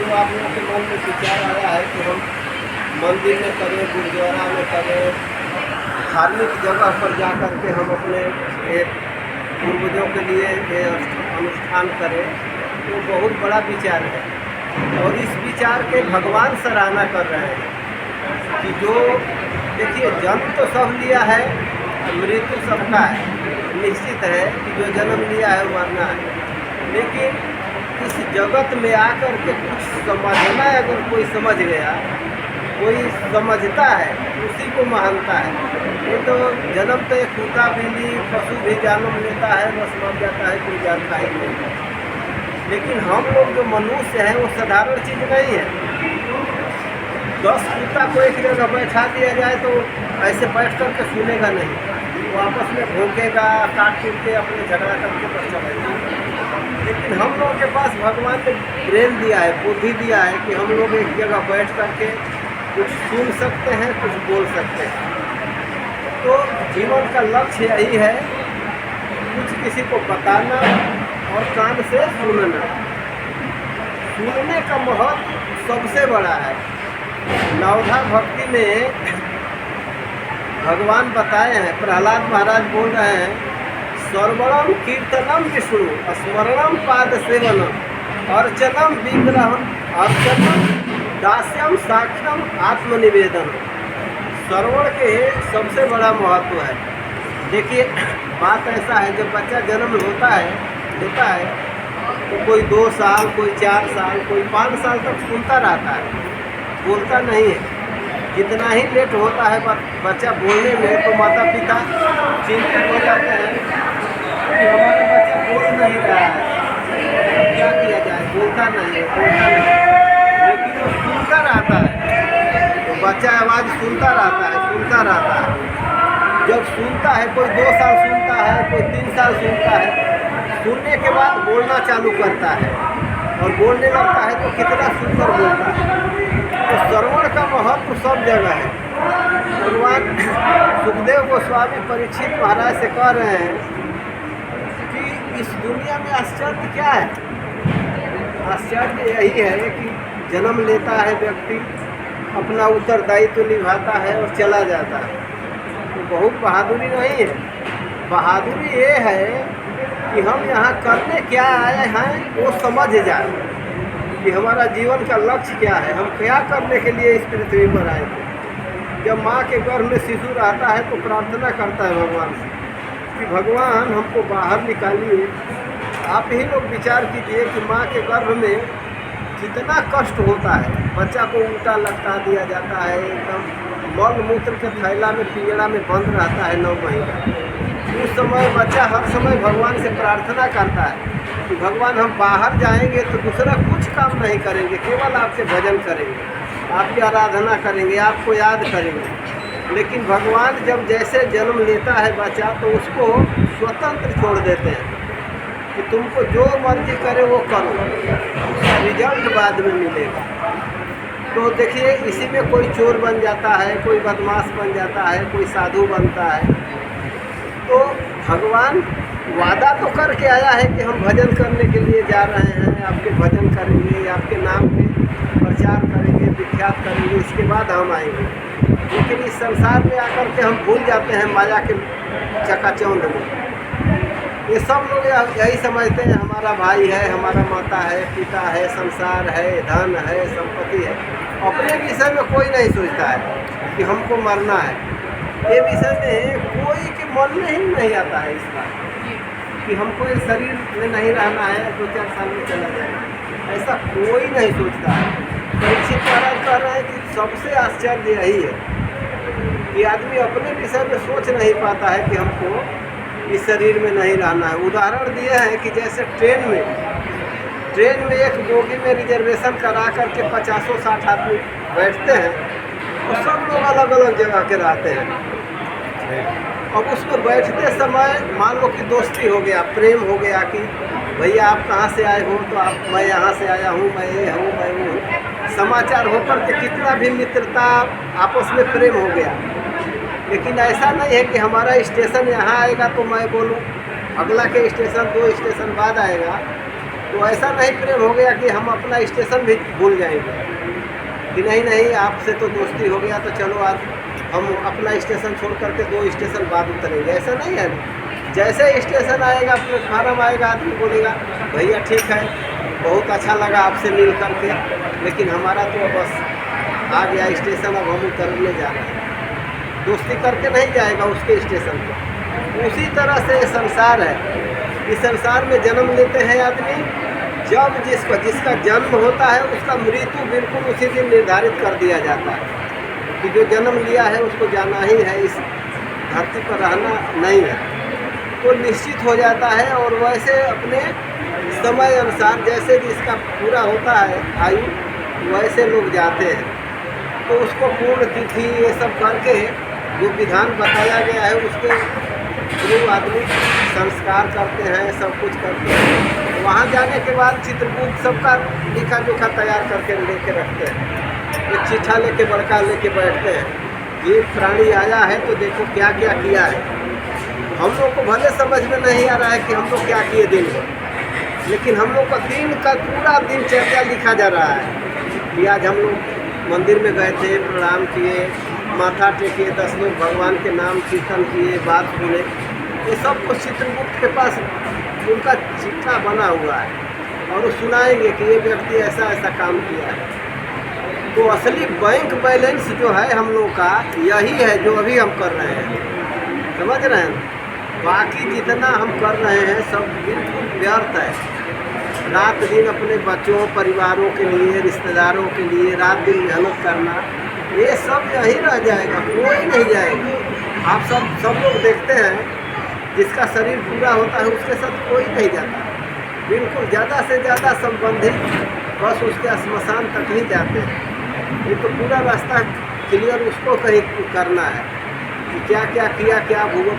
जो आप लोगों के मन में विचार आया है कि हम मंदिर में करें, गुरुद्वारा में करें, धार्मिक जगह पर जा कर के हम अपने एक पूर्वजों के लिए ये अनुष्ठान करें, तो बहुत बड़ा विचार है। और इस विचार के भगवान सराहना कर रहे हैं कि जो देखिए जन्म तो सब लिया है, मृत्यु सबका है, निश्चित है कि जो जन्म लिया है वो मरना है। लेकिन इस जगत में आकर के कुछ समझना है, अगर कोई समझ गया, कोई समझता है, उसी को महानता है। ये तो जन्म तो एक कुत्ता बिल्ली पशु भी जन्म लेता है, बस मर जाता है, कोई जानता ही नहीं। लेकिन हम लोग जो मनुष्य हैं वो साधारण चीज़ नहीं है। 10 कुत्ता को एक जगह बैठा दिया जाए तो ऐसे बैठ कर के सुनेगा नहीं, वो आपस में भौंकेगा, काट पीट के अपने झगड़ा करके बस चलेगा। लेकिन हम लोगों के पास भगवान ने ब्रेन दिया है, बुद्धि दिया है कि हम लोग एक जगह बैठ कर के कुछ सुन सकते हैं, कुछ बोल सकते हैं। तो जीवन का लक्ष्य यही है, कुछ किसी को बताना और कान से सुनना। सुनने का महत्व सबसे बड़ा है। नवधा भक्ति में भगवान बताए हैं, प्रहलाद महाराज बोल रहे हैं, सर्वणम कीर्तनम विष्णु स्मरणम पाद सेवनम अर्चनम विग्रहम अर्चनम दास्यम साक्ष्यम आत्मनिवेदन। श्रवण के सबसे बड़ा महत्व है। देखिए बात ऐसा है, जब बच्चा जन्म लेता है तो कोई 2 साल, कोई 4 साल, कोई 5 साल तक सुनता रहता है, बोलता नहीं है। जितना ही लेट होता है बच्चा बोलने में, तो माता पिता चिंतित हो जाते हैं कि हमारा बच्चा बोल नहीं रहा है, क्या किया जाए, बोलता नहीं है। लेकिन वो सुनता रहता है, तो बच्चा आवाज़ सुनता रहता है। जब सुनता है, कोई 2 साल सुनता है, कोई 3 साल सुनता है, सुनने के बाद बोलना चालू करता है और बोलने लगता है तो कितना सुंदर बोलता है। तो श्रवण का महत्व सब जगह है। भगवान सुखदेव गोस्वामी परीक्षित महाराज से कह रहे हैं कि इस दुनिया में आश्चर्य क्या है। आश्चर्य यही है कि जन्म लेता है व्यक्ति, अपना उत्तरदायित्व निभाता है और चला जाता है। तो बहुत बहादुरी नहीं है। बहादुरी ये है कि हम यहाँ करने क्या आए हैं वो समझ जाए कि हमारा जीवन का लक्ष्य क्या है, हम क्या करने के लिए इस पृथ्वी पर आए थे। जब माँ के गर्भ में शिशु रहता है तो प्रार्थना करता है भगवान से कि भगवान हमको बाहर निकालिए। आप ही लोग विचार कीजिए कि माँ के गर्भ में कितना कष्ट होता है। बच्चा को उल्टा लटका दिया जाता है, एकदम मल मूत्र के थैला में पिंजड़ा में बंद रहता है 9 महीना। उस समय बच्चा हर समय भगवान से प्रार्थना करता है कि भगवान हम बाहर जाएंगे तो दूसरा कुछ काम नहीं करेंगे, केवल आपसे भजन करेंगे, आपकी आराधना करेंगे, आपको याद करेंगे। लेकिन भगवान जब जैसे जन्म लेता है बच्चा तो उसको स्वतंत्र छोड़ देते हैं कि तुमको जो मर्जी करे वो करो, उसका रिजल्ट बाद में मिलेगा। तो देखिए इसी में कोई चोर बन जाता है, कोई बदमाश बन जाता है, कोई साधु बनता है। तो भगवान वादा तो करके आया है कि हम भजन करने के लिए जा रहे हैं, आपके भजन करेंगे, आपके नाम पे प्रचार करेंगे, विख्यात करेंगे, इसके बाद हम आएंगे। लेकिन इस संसार में आकर के हम भूल जाते हैं माया के चकाचौंध में। ये सब लोग यही समझते हैं हमारा भाई है, हमारा माता है, पिता है, संसार है, धन है, संपत्ति है। अपने विषय में कोई नहीं सोचता है कि हमको मरना है। ये विषय में कोई के मन में ही नहीं आता है इस बात कि हमको इस शरीर में नहीं रहना है, 2-4 साल में चला जाएगा, ऐसा कोई नहीं सोचता है। परीक्षित महाराज कह रहे हैं कि सबसे आश्चर्य यही है कि आदमी अपने विषय में सोच नहीं पाता है कि हमको इस शरीर में नहीं रहना है। उदाहरण दिए हैं कि जैसे ट्रेन में एक बोगी में रिजर्वेशन करा करके 50-60 आदमी बैठते हैं, तो सब लोग अलग अलग जगह के रहते हैं। अब उसमें बैठते समय मान लो कि दोस्ती हो गया, प्रेम हो गया कि भैया आप कहाँ से आए हो, तो आप मैं यहाँ से आया हूँ, मैं ये हूँ, मैं वो हूँ। समाचार होकर के कितना भी मित्रता आपस में प्रेम हो गया। लेकिन ऐसा नहीं है कि हमारा स्टेशन यहाँ आएगा तो मैं बोलूँ, अगला के स्टेशन 2 स्टेशन बाद आएगा तो ऐसा नहीं प्रेम हो गया कि हम अपना स्टेशन भी भूल जाएंगे कि नहीं आपसे तो दोस्ती हो गया तो चलो आज हम अपना स्टेशन छोड़ करके 2 स्टेशन बाद उतरेंगे, ऐसा नहीं है। जैसे स्टेशन आएगा, प्लेटफार्म आएगा, आदमी बोलेगा भैया ठीक है, बहुत अच्छा लगा आपसे मिल करके, लेकिन हमारा तो बस आ गया स्टेशन, अब हम उतरने जा रहे हैं। दोस्ती करके नहीं जाएगा उसके स्टेशन पर। उसी तरह से ये संसार है। इस संसार में जन्म लेते हैं आदमी, जब जिसका जन्म होता है उसका मृत्यु बिल्कुल उसी दिन निर्धारित कर दिया जाता है कि जो जन्म लिया है उसको जाना ही है, इस धरती पर रहना नहीं है, तो निश्चित हो जाता है। और वैसे अपने समय अनुसार जैसे जिसका पूरा होता है आयु, वैसे लोग जाते हैं। तो उसको पूर्ण तिथि ये सब करके जो विधान बताया गया है उसके थ्रू आदमी संस्कार करते हैं, सब कुछ करते हैं। वहाँ जाने के बाद चित्रकूट सबका लिखा जोखा तैयार करके लेके रखते हैं, एक चिट्ठा लेके बड़का लेके बैठते हैं, ये प्राणी आया है तो देखो क्या क्या किया है। हम लोग को भले समझ में नहीं आ रहा है कि हम लोग क्या किए दिन में, लेकिन हम लोग का दिन का पूरा दिनचर्या लिखा जा रहा है कि आज हम लोग मंदिर में गए थे, प्रणाम किए, माथा टेके, 10 लोग भगवान के नाम कीर्तन किए, बात सुने। ये सब कुछ चित्रगुप्त के पास उनका चिट्ठा बना हुआ है और वो सुनाएंगे कि ये व्यक्ति ऐसा ऐसा काम किया है। तो असली बैंक बैलेंस जो है हम लोग का यही है जो अभी हम कर रहे हैं, समझ रहे हैं। बाकी जितना हम कर रहे हैं सब बिल्कुल व्यर्थ है। रात दिन अपने बच्चों, परिवारों के लिए, रिश्तेदारों के लिए रात दिन मेहनत करना, ये सब यही रह जाएगा, कोई नहीं जाएगा। आप सब लोग देखते हैं जिसका शरीर पूरा होता है उसके साथ कोई नहीं जाता, बिल्कुल ज़्यादा से ज़्यादा संबंधित बस उसके श्मशान तक ही जाते हैं। ये तो पूरा रास्ता क्लियर उसको कहीं करना है कि क्या क्या किया, क्या भुगत